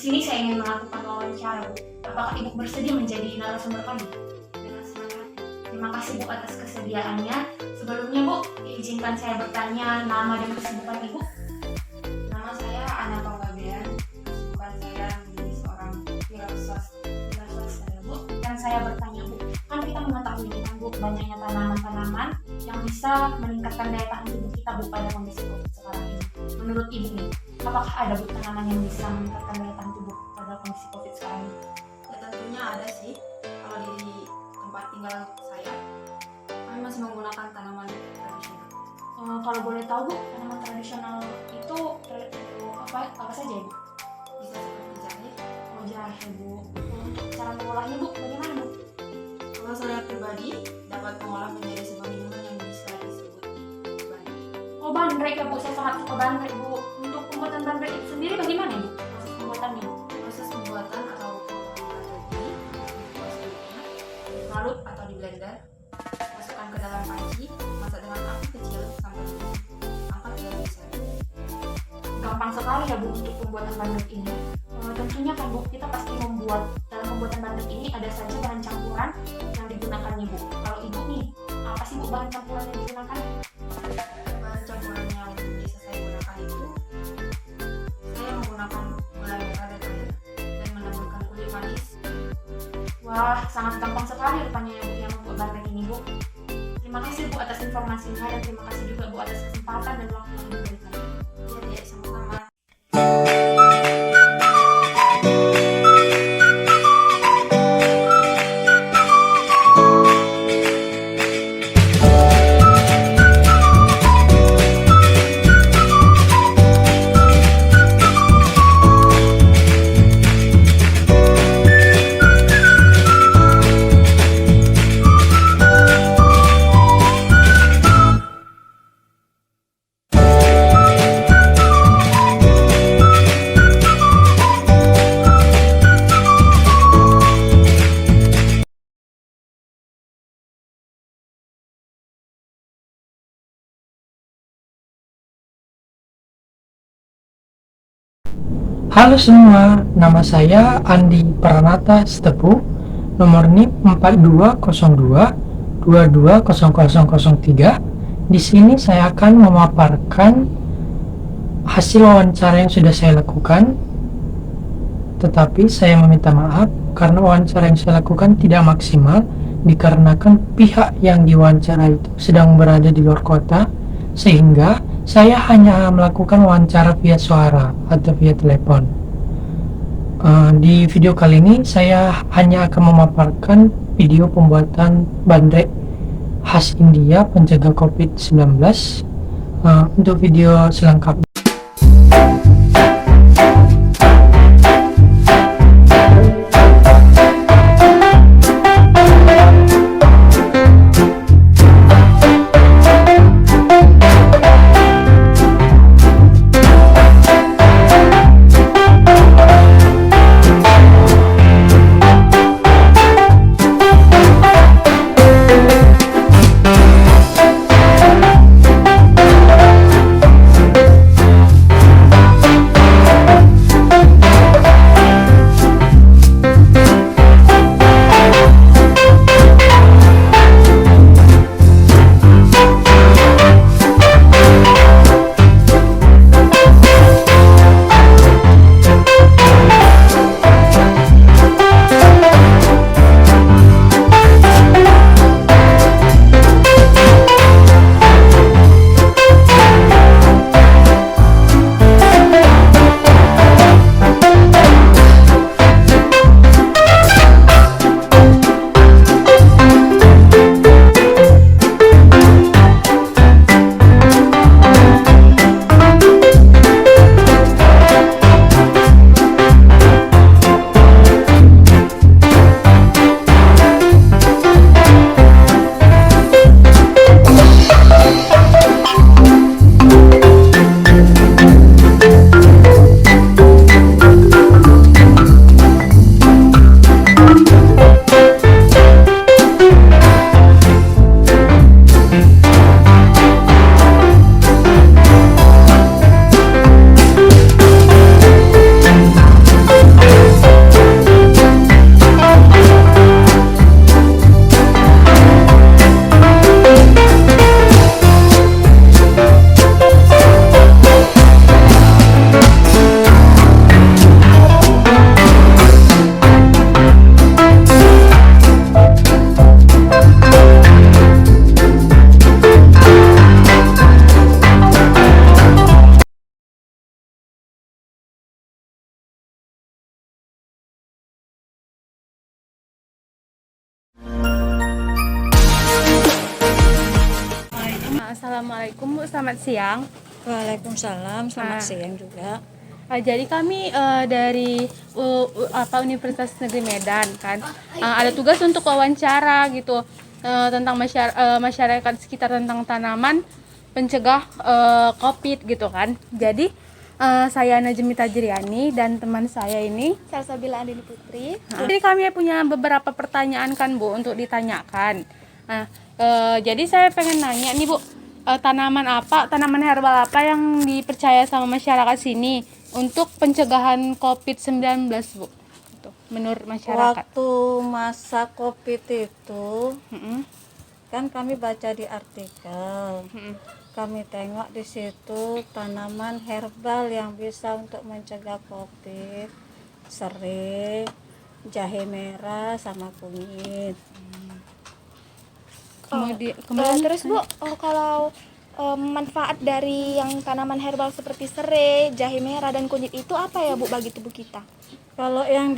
sini saya ingin melakukan wawancara, Bu. Apakah Ibu bersedia menjadi narasumber kami? Dengan senang hati. Terima kasih, Bu, atas kesediaannya. Sebelumnya, Bu, izinkan saya bertanya nama dan kesibukan Ibu. Nama saya Ana Panggabean. Kesibukan saya menjadi seorang wirausaha Ya, Bu. Dan saya bertanya, Bu, kan kita mengetahui kan, Bu, banyaknya tanaman-tanaman yang bisa meningkatkan daya tahan tubuh kita, Bu, pada kondisi COVID sekarang ini. Menurut Ibu nih, apakah ada, Bu, tanaman yang bisa meningkatkan daya tahan tubuh pada kondisi COVID sekarang ini? Ya tentunya ada sih. Kalau di tempat tinggal saya, kami masih menggunakan tanaman tradisional. Kalau boleh tahu, Bu, tanaman tradisional itu apa saja, Bu? Bisa seperti jahe. Oh, jahe, Bu. Untuk cara mengolahnya, Bu, bagaimana, Bu? Kalau saya pribadi dapat mengolah menjadi sebuah minuman yang bisa disebut bandrek. Oh, bandrek ya, Bu. Saya sangat suka bandrek, Bu. Untuk pembuatan bandrek itu sendiri bagaimana, Bu? Proses pembuatannya, Bu? Proses pembuatan atau pengolahan bandrek ini dibuat sebelumnya diparut atau di blender, masukkan ke dalam panci, masak dengan api kecil sampai mendidih, angkat dan disaring. Gampang sekali ya, Bu, untuk pembuatan bandrek ini. Tentunya kan, Bu, kita pasti dalam pembuatan bandrek ini ada saja bahan campuran yang digunakannya, Bu. Kalau Ibu nih, apa sih, Bu, bahan campuran yang digunakan? Bahan campuran yang bisa saya gunakan itu, saya menggunakan gula merah dan air dan menaburkan kunyit manis. Wah, sangat gampang sekali rupanya ya, Bu, yang membuat bandrek ini, Bu. Terima kasih, Bu, atas informasinya, dan terima kasih juga, Bu, atas kesempatan dan waktu yang diberikan. Ya dek, sama-sama. Halo semua, nama saya Andi Pranata Stepu, nomor NIP 4202-220003. Di sini saya akan memaparkan hasil wawancara yang sudah saya lakukan. Tetapi saya meminta maaf karena wawancara yang saya lakukan tidak maksimal dikarenakan pihak yang diwawancara itu sedang berada di luar kota, sehingga saya hanya melakukan wawancara via suara atau via telepon. Di video kali ini saya hanya akan memaparkan video pembuatan bandrek khas India penjaga COVID-19. Untuk video selengkapnya Assalamualaikum Bu, selamat siang. Waalaikumsalam, selamat Ah. siang juga. Jadi kami dari Universitas Negeri Medan kan ada tugas untuk wawancara gitu tentang masyarakat sekitar tentang tanaman pencegah COVID gitu kan. Jadi saya Najmi Tajriani dan teman saya ini Salsabila Andini Putri. Jadi kami punya beberapa pertanyaan kan Bu untuk ditanyakan. Nah, jadi saya pengen nanya nih Bu, tanaman herbal apa yang dipercaya sama masyarakat sini untuk pencegahan COVID-19 Bu? Gitu, menurut masyarakat. Waktu masa COVID itu, Mm-mm. kan kami baca di artikel, Mm-mm. kami tengok di situ tanaman herbal yang bisa untuk mencegah COVID, serai, jahe merah, sama kunyit. Kemudian Terus Bu, kalau manfaat dari yang tanaman herbal seperti serai, jahe merah dan kunyit itu apa ya Bu bagi tubuh kita? Kalau yang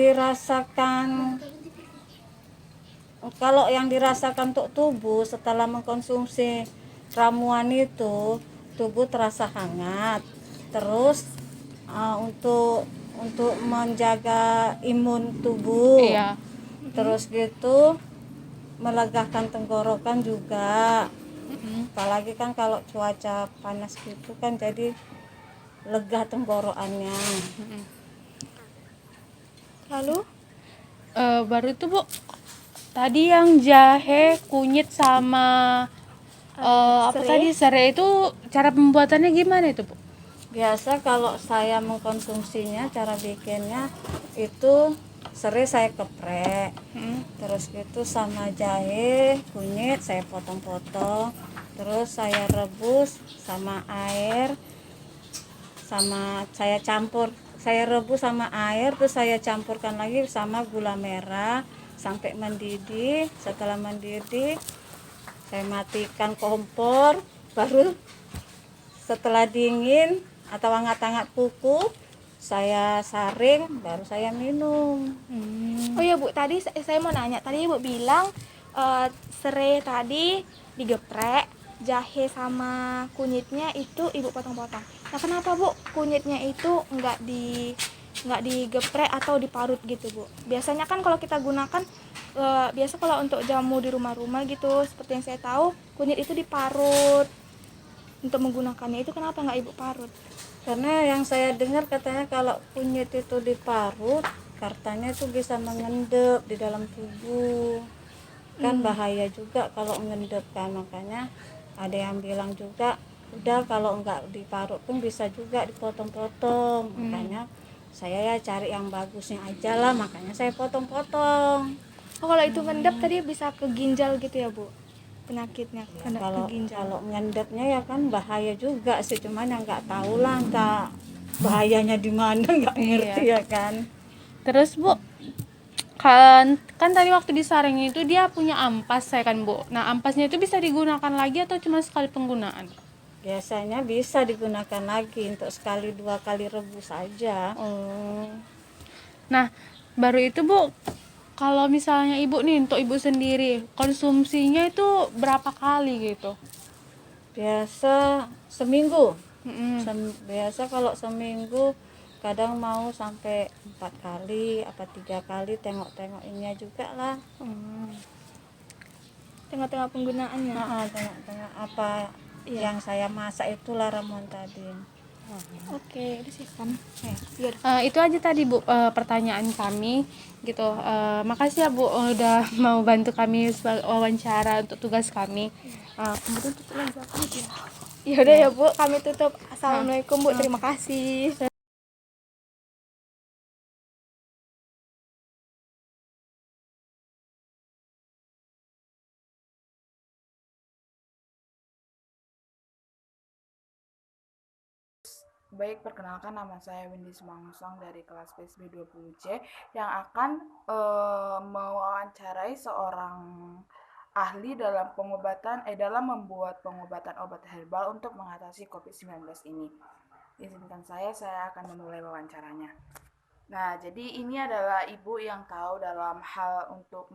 dirasakan untuk tubuh setelah mengkonsumsi ramuan itu, tubuh terasa hangat. Terus untuk menjaga imun tubuh. Iya. Terus gitu melegakan tenggorokan juga. Apalagi kan kalau cuaca panas gitu kan jadi lega tenggorokannya. Lalu Baru itu Bu, tadi yang jahe, kunyit sama serai itu cara pembuatannya gimana itu Bu? Biasa kalau saya mengkonsumsinya, cara bikinnya itu serai saya geprek, terus gitu sama jahe, kunyit saya potong-potong, terus saya rebus sama air, sama saya rebus sama air, terus saya campurkan lagi sama gula merah sampai mendidih. Setelah mendidih saya matikan kompor, baru setelah dingin atau hangat-hangat kuku saya saring, baru saya minum. Oh ya Bu, tadi saya mau nanya, tadi Ibu bilang serai tadi digeprek, jahe sama kunyitnya itu Ibu potong-potong. Nah, kenapa Bu kunyitnya itu nggak digeprek atau diparut gitu Bu? Biasanya kan kalau kita gunakan biasa kalau untuk jamu di rumah-rumah gitu, seperti yang saya tahu kunyit itu diparut. Untuk menggunakannya itu kenapa nggak Ibu parut? Karena yang saya dengar katanya kalau kunyit itu diparut, katanya itu bisa mengendap di dalam tubuh. Kan bahaya juga kalau mengendap kan, makanya ada yang bilang juga udah kalau nggak diparut pun bisa juga dipotong-potong. Makanya saya ya cari yang bagusnya aja lah, makanya saya potong-potong. Oh, kalau itu ngendap tadi bisa ke ginjal gitu ya Bu? Penyakitnya ngendap ke ginjal. Kalau ngendapnya ya kan bahaya juga sih, cuman yang nggak tahu lah entah bahayanya di mana, nggak ngerti ya kan. Terus Bu, kan tadi waktu disaring itu dia punya ampas saya kan Bu. Nah, ampasnya itu bisa digunakan lagi atau cuma sekali penggunaan? Biasanya bisa digunakan lagi untuk sekali 2 kali rebus saja. Nah, baru itu Bu, kalau misalnya Ibu nih untuk Ibu sendiri konsumsinya itu berapa kali gitu? Biasa seminggu. Mm-mm. Biasa kalau seminggu kadang mau sampai 4 kali apa 3 kali, tengok-tengokinnya juga lah. Tengah-tengah penggunaannya. Tengok-tengok apa yang saya masak itulah ramuan tadi. Oke, udah sih kan. Itu aja tadi Bu pertanyaan kami gitu. Makasih ya Bu udah mau bantu kami wawancara untuk tugas kami. Kemudian tutup lagi apa ya? Ya udah ya Bu, kami tutup. Assalamualaikum Bu, terima kasih. Baik, perkenalkan nama saya Windy Sumangsong dari kelas PSB 20C yang akan mewawancarai seorang ahli dalam dalam membuat pengobatan obat herbal untuk mengatasi COVID-19 ini. Izinkan saya akan memulai wawancaranya. Nah, jadi ini adalah ibu yang tahu dalam hal untuk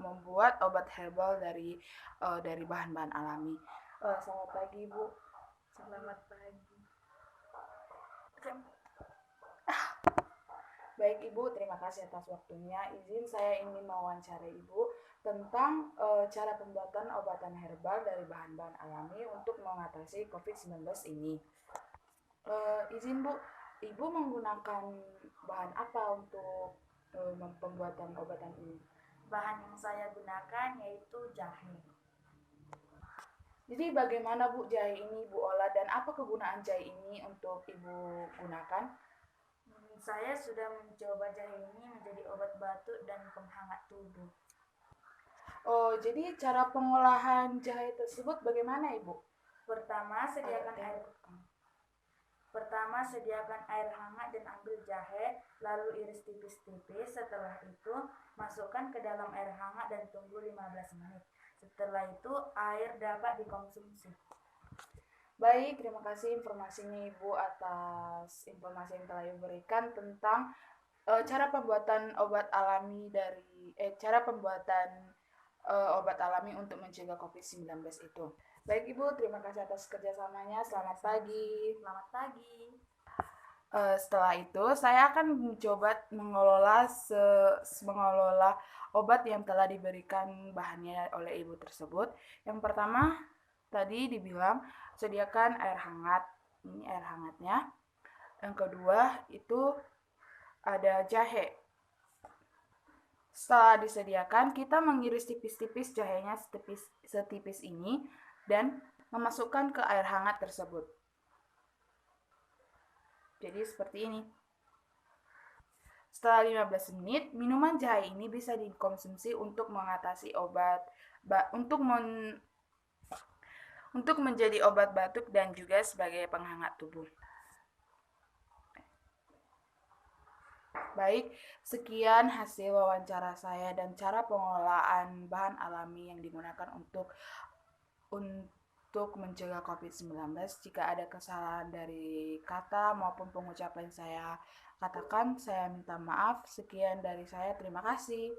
membuat obat herbal dari bahan-bahan alami. Selamat pagi, Bu. Selamat pagi. Baik, Ibu, terima kasih atas waktunya. Izin saya ingin mewawancarai Ibu tentang cara pembuatan obatan herbal dari bahan-bahan alami untuk mengatasi COVID-19 ini. Izin, Bu, Ibu menggunakan bahan apa untuk pembuatan obatan ini? Bahan yang saya gunakan yaitu jahe. Jadi bagaimana Bu jahe ini Bu olah dan apa kegunaan jahe ini untuk Ibu gunakan? Saya sudah mencoba jahe ini menjadi obat batuk dan penghangat tubuh. Oh, jadi cara pengolahan jahe tersebut bagaimana Ibu? Pertama, sediakan air hangat dan ambil jahe, lalu iris tipis-tipis. Setelah itu, masukkan ke dalam air hangat dan tunggu 15 menit. Setelah itu, air dapat dikonsumsi. Baik, terima kasih informasinya Ibu atas informasi yang telah Ibu berikan tentang cara pembuatan obat alami obat alami untuk mencegah COVID-19 itu. Baik Ibu, terima kasih atas kerjasamanya. Selamat pagi. Selamat pagi. Setelah itu, saya akan mencoba mengelola obat yang telah diberikan bahannya oleh Ibu tersebut. Yang pertama, tadi dibilang sediakan air hangat. Ini air hangatnya. Yang kedua, itu ada jahe. Setelah disediakan, kita mengiris tipis-tipis jahenya setipis ini dan memasukkan ke air hangat tersebut. Jadi seperti ini. Setelah 15 menit, minuman jahe ini bisa dikonsumsi untuk mengatasi untuk menjadi obat batuk dan juga sebagai penghangat tubuh. Baik, sekian hasil wawancara saya dan cara pengolahan bahan alami yang digunakan untuk mencegah COVID-19. Jika ada kesalahan dari kata maupun pengucapan saya katakan, saya minta maaf. Sekian dari saya, terima kasih.